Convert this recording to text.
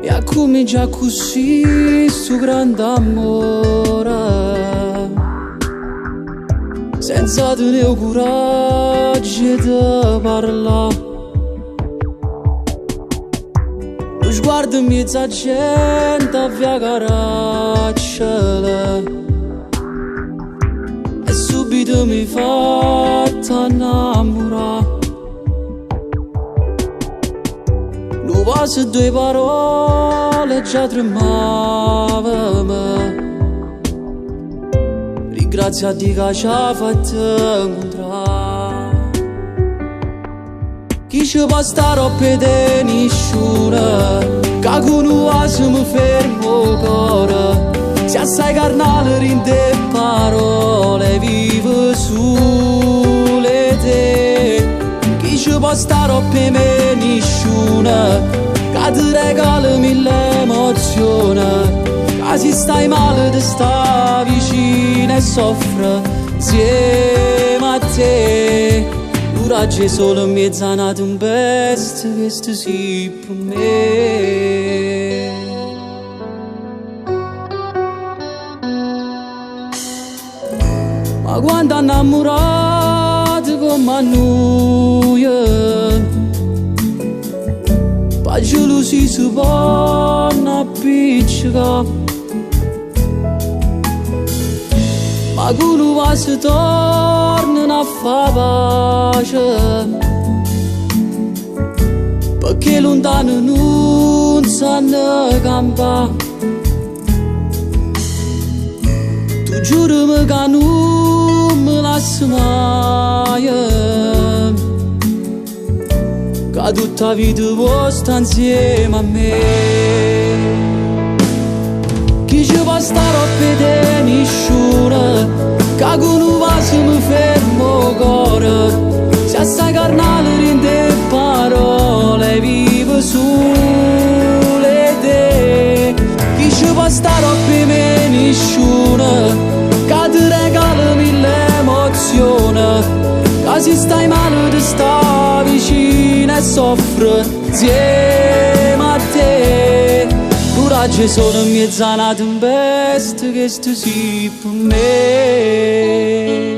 E comincia così sto grande amore, senza tenere coraggio di parlare. Lo sguardo in mezzo a gente a via caracciala e subito mi fatta innamorare. Lo passo due parole già tremavano, ringrazio a Dio che ci ha fatto incontrare. Chi ci può stare a pedere nessuno, che con un mi fermo il cuore. Se assai carnale rinde parole, vive sole te. Chi ci può stare a pedere nessuno, che ti regala mille emozioni. Che se stai male ti sta vicino e soffre insieme a te. Coraggio è solo in mezzo a una tempesta, questo sì per me. Ma quando innamorato come a noi, pa gelosia si può appiccicare. Ma quello va si torna a fare pace, perché lontano non sanno campare. Tu giurami che non mi lasci mai, che tutta la vita vuoi stare insieme a me. Chi ci può stare a vedere nessuno, che con un vaso mi fermo il cuore. Se assai carnale rinde parole, vive sole te. Chi ci può stare a vedere nessuno, che ti regala mille emozioni. Che se stai male ti sta vicino e soffre insieme a te. Coraggio è solo in mezzo a una tempesta, questo sì per me.